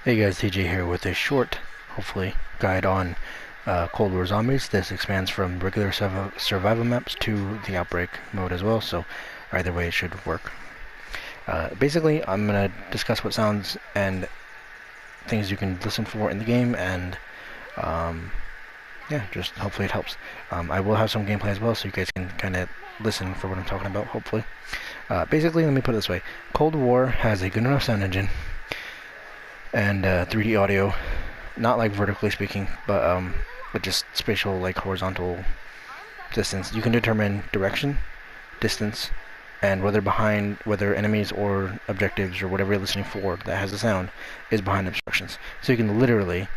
Hey guys, TJ here with a short, hopefully, guide on Cold War Zombies. This expands from regular survival maps to the Outbreak mode as well, so either way it should work. Basically, I'm going to discuss what sounds and things you can listen for in the game, and yeah, just hopefully it helps. I will have some gameplay as well, so you guys can kind of listen for what I'm talking about, hopefully. Basically, let me put it this way. Cold War has a good enough sound engine and 3D audio, not like vertically speaking, but just spatial, like horizontal distance. You can determine direction, distance, and whether enemies or objectives or whatever you're listening for that has a sound is behind obstructions. So you can literally,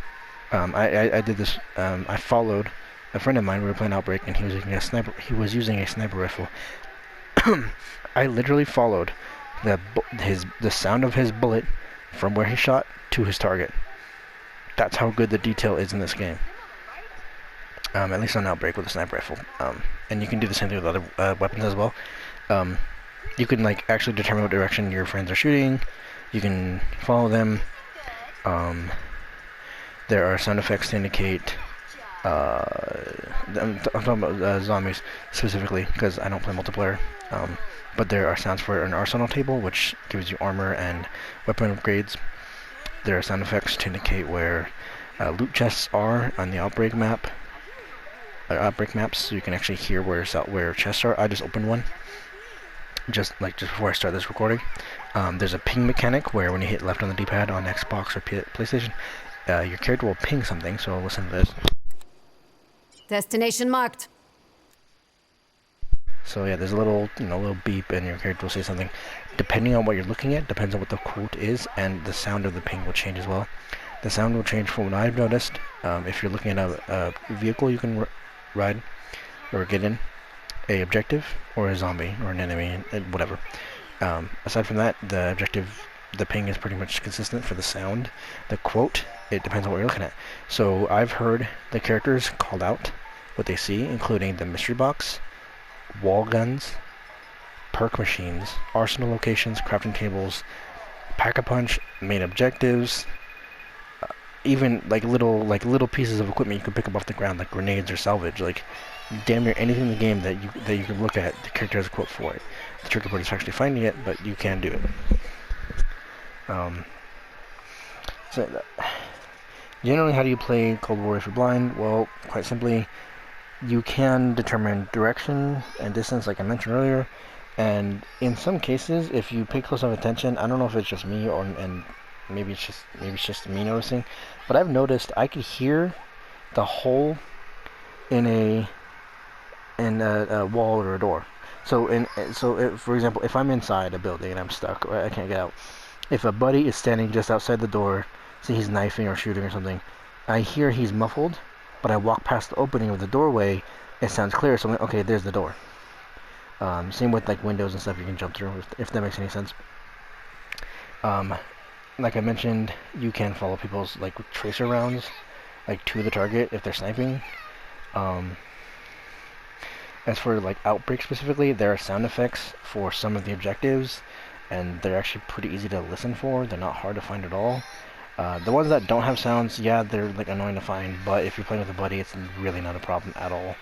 I did this. I followed a friend of mine. We were playing Outbreak, and he was using a sniper. He was using a sniper rifle. I literally followed the sound of his bullet from where he shot to his target. That's how good the detail is in this game. At least on Outbreak with a sniper rifle. And you can do the same thing with other weapons as well. You can like actually determine what direction your friends are shooting. You can follow them. There are sound effects to indicate. I'm talking about zombies specifically because I don't play multiplayer. But there are sounds for an arsenal table, which gives you armor and weapon upgrades. There are sound effects to indicate where loot chests are on the Outbreak map. Outbreak maps, so you can actually hear where chests are. I just opened one, just before I start this recording. There's a ping mechanic where when you hit left on the D-pad on Xbox or PlayStation, your character will ping something. So I'll listen to this. Destination marked. So yeah, there's a little beep, and your character will say something. Depending on what you're looking at, depends on what the quote is, and the sound of the ping will change as well. The sound will change from what I've noticed. If you're looking at a vehicle you can ride or get in, a objective, or a zombie, or an enemy, whatever. Aside from that, the ping is pretty much consistent for the sound. The quote, it depends on what you're looking at. So I've heard the characters called out what they see, including the mystery box, wall guns, perk machines, arsenal locations, crafting tables, pack-a-punch, main objectives, even like little pieces of equipment you can pick up off the ground, like grenades or salvage. Like damn near anything in the game that you can look at, the character has a quote for it. The tricky part is actually finding it, but you can do it. So generally, how do you play Cold War if you're blind? Well, quite simply, you can determine direction and distance, like I mentioned earlier, and in some cases, if you pay close enough attention, I don't know if it's just me and maybe it's just me noticing, but I've noticed I could hear the hole in a wall or a door. So for example, if I'm inside a building and I'm stuck or I can't get out, if a buddy is standing just outside the door, say he's knifing or shooting or something, I hear he's muffled, but I walk past the opening of the doorway, it sounds clear, so I'm like, okay, there's the door. Same with like windows and stuff you can jump through, if that makes any sense. Like I mentioned, you can follow people's like tracer rounds, like to the target if they're sniping. As for like Outbreak specifically, there are sound effects for some of the objectives, and they're actually pretty easy to listen for. They're not hard to find at all. The ones that don't have sounds, yeah, they're like annoying to find, but if you're playing with a buddy, it's really not a problem at all.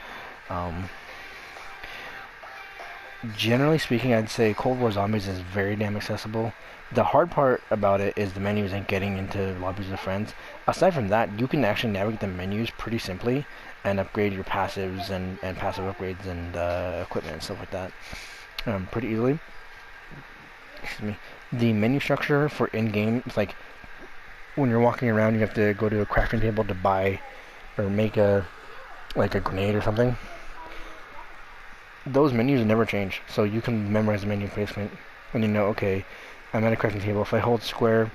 Generally speaking, I'd say Cold War Zombies is very damn accessible. The hard part about it is the menus and getting into lobbies with friends. Aside from that, you can actually navigate the menus pretty simply and upgrade your passives and passive upgrades and equipment and stuff like that pretty easily. Excuse me. The menu structure for in-game, it's like when you're walking around, you have to go to a crafting table to buy or make a grenade or something. Those menus never change, so you can memorize the menu placement and you know, okay, I'm at a crafting table. If I hold square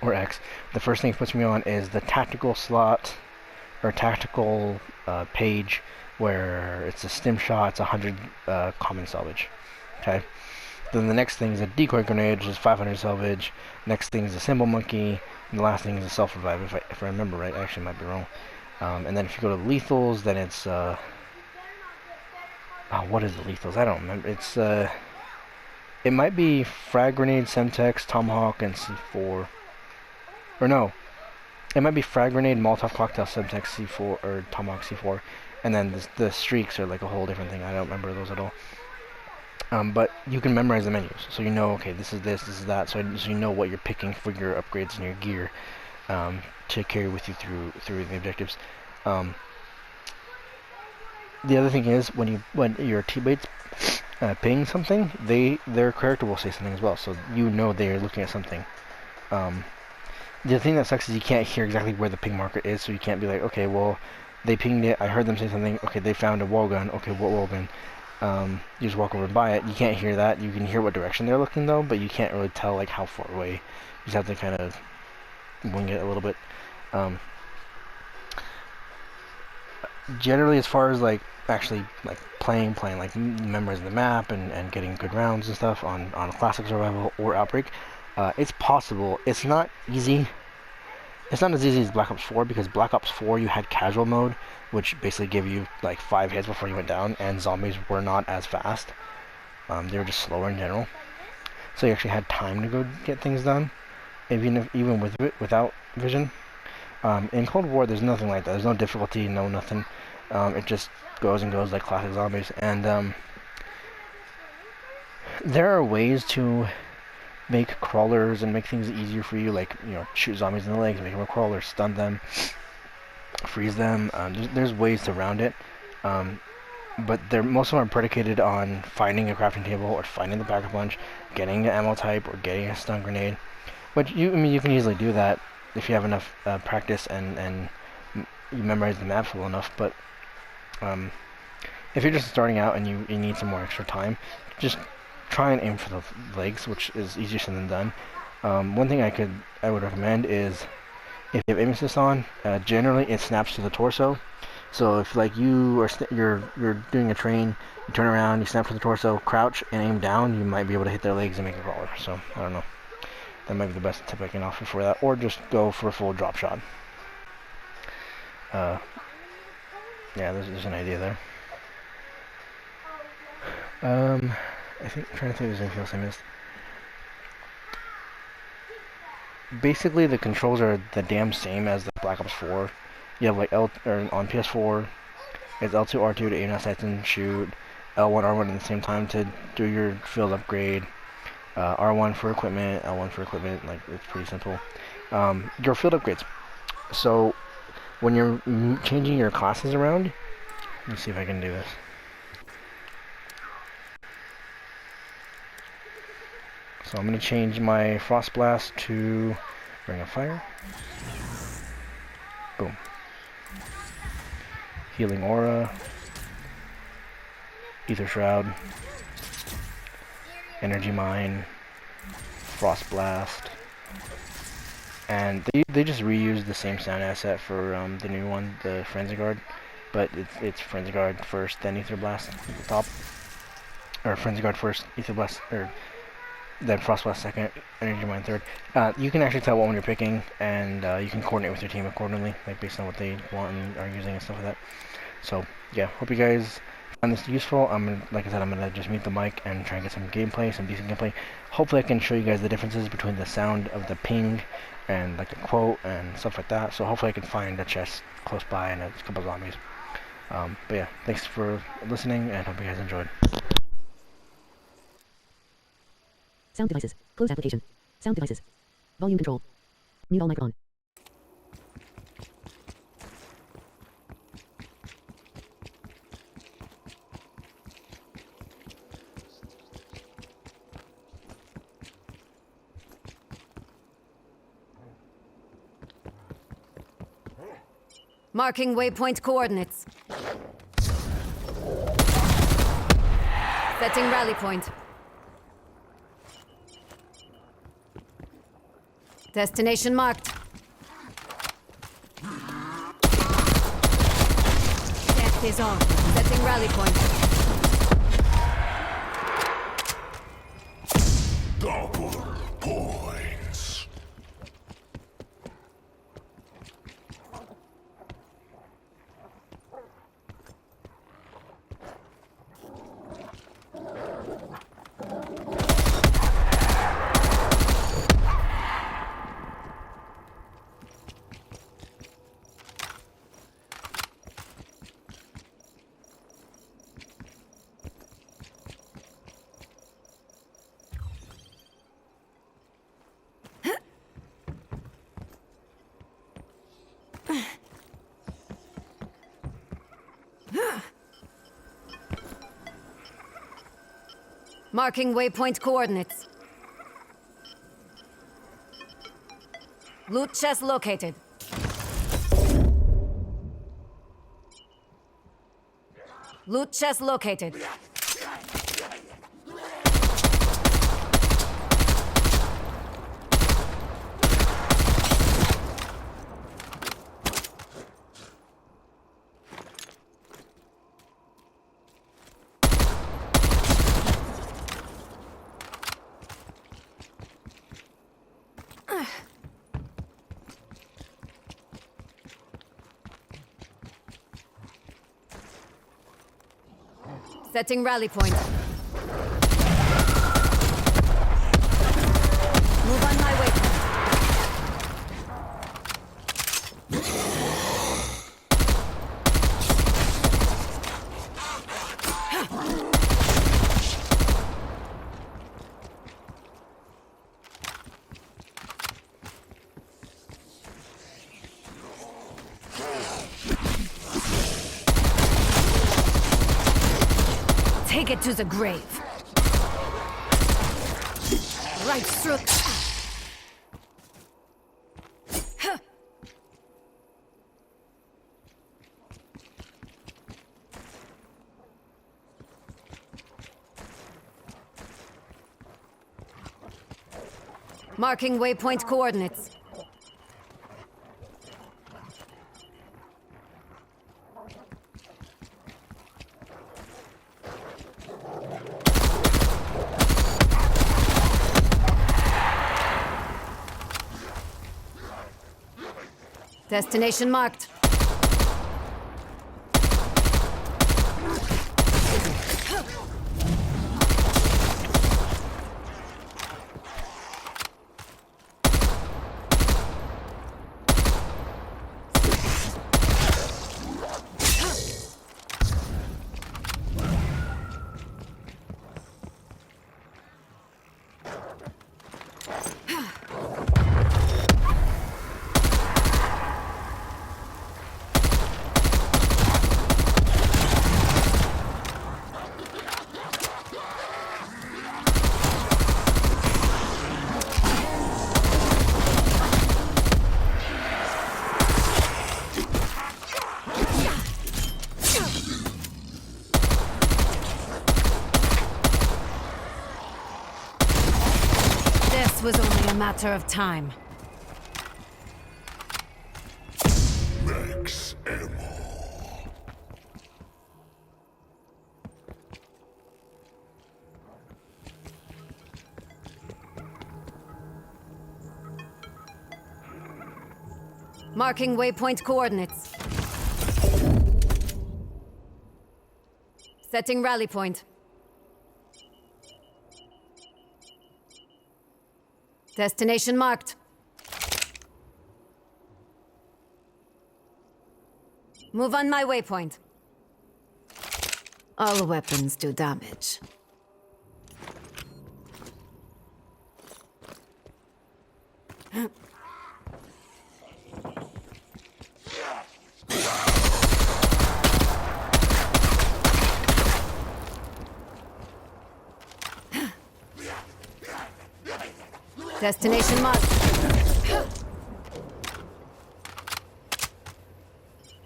or X, the first thing it puts me on is the tactical slot or tactical page where it's a stim shot, it's 100 common salvage. Okay. Then the next thing is a decoy grenade, which is 500 salvage. Next thing is a symbol monkey. And the last thing is a self-revive, if I remember right. I actually might be wrong. And then if you go to the lethals, then it's what is the lethals? I don't remember. It's it might be frag grenade, Semtex, Tomahawk, and C4. Or no, it might be frag grenade, Molotov cocktail, Semtex C4, or Tomahawk C4, and then the streaks are like a whole different thing. I don't remember those at all. But you can memorize the menus, so you know, okay, this is that, so you know what you're picking for your upgrades and your gear to carry with you through the objectives. The other thing is when your teammates ping something, their character will say something as well, so you know they're looking at something. The thing that sucks is you can't hear exactly where the ping marker is, so you can't be like, okay, well, they pinged it, I heard them say something, okay, they found a wall gun, okay, what wall gun? You just walk over and buy it. You can't hear that. You can hear what direction they're looking though, but you can't really tell like how far away. You just have to kind of wing it a little bit. Generally, as far as like actually like playing like memorizing the map and getting good rounds and stuff on classic survival or outbreak, it's possible. It's not easy. It's not as easy as Black Ops 4, because Black Ops 4 you had casual mode, which basically gave you like 5 hits before you went down, and zombies were not as fast. They were just slower in general. So you actually had time to go get things done, even without vision. In Cold War, there's nothing like that. There's no difficulty, no nothing. It just goes and goes like classic zombies. And there are ways to make crawlers and make things easier for you, like, you know, shoot zombies in the legs, make them a crawler, stun them, freeze them. There's ways to round it, but most of them are predicated on finding a crafting table or finding the backup lunch, getting an ammo type, or getting a stun grenade. Which you can easily do that if you have enough practice and you memorize the maps well enough. But if you're just starting out and you need some more extra time, just try and aim for the legs, which is easier said than done. One thing I would recommend is, if you have aim assist on, generally it snaps to the torso. So if like you're doing a train, you turn around, you snap to the torso, crouch and aim down, you might be able to hit their legs and make a crawler. So I don't know. That might be the best tip I can offer for that, or just go for a full drop shot. Yeah, there's an idea there. I'm trying to think if there's anything else I missed. Basically, the controls are the damn same as the Black Ops 4. You have like on PS4, it's L2, R2 to aim at sights and shoot, L1, R1 at the same time to do your field upgrade, R1 for equipment, L1 for equipment. Like, it's pretty simple. Your field upgrades. So when you're changing your classes around, let me see if I can do this. So I'm going to change my Frost Blast to Ring of Fire. Boom. Healing Aura. Ether Shroud. Energy Mine. Frost Blast. And they just reused the same sound asset for the new one, the Frenzy Guard. But it's Frenzy Guard first, then Ether Blast at the top. Or Frenzy Guard first, Ether Blast, or then Frost Blast second, Energy Mine third. You can actually tell what one you're picking, and you can coordinate with your team accordingly, like based on what they want and are using and stuff like that. So yeah, hope you guys find this useful. Like I said, I'm gonna just mute the mic and try and get some gameplay, some decent gameplay. Hopefully I can show you guys the differences between the sound of the ping and like the quote and stuff like that. So hopefully I can find a chest close by and a couple zombies. But yeah, thanks for listening, and hope you guys enjoyed. Sound devices. Close application. Sound devices. Volume control. Mute all microphone. Marking waypoint coordinates. Setting rally point. Destination marked. Death is on. Setting rally point. Double points. Marking waypoint coordinates. Loot chest located. Loot chest located. Setting rally point. Move on my way. Take it to the grave. Right through. Marking waypoint coordinates. Destination marked. This was only a matter of time. Max ammo. Marking waypoint coordinates. Setting rally point. Destination marked. Move on my waypoint. All weapons do damage. Destination marked.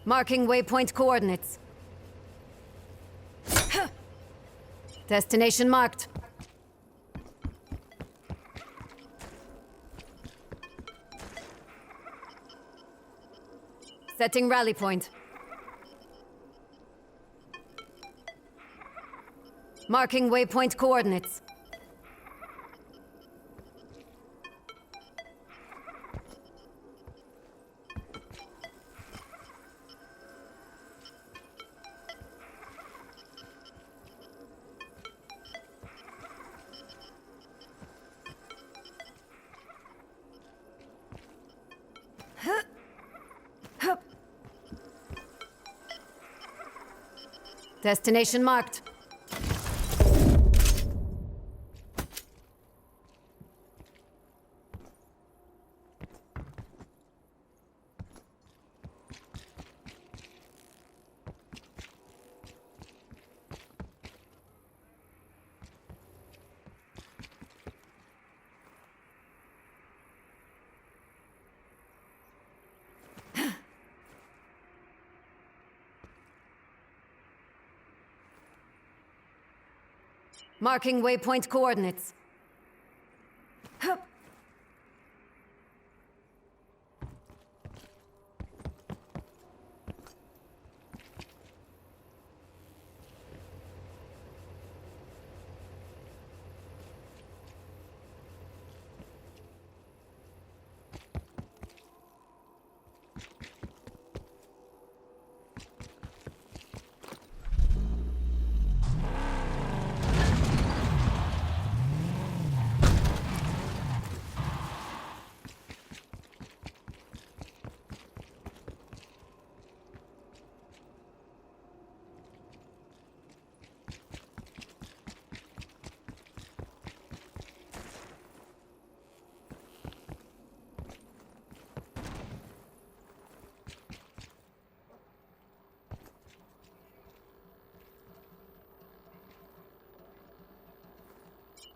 Marking waypoint coordinates. Destination marked. Setting rally point. Marking waypoint coordinates. Destination marked. Marking waypoint coordinates. Hup.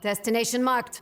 Destination marked.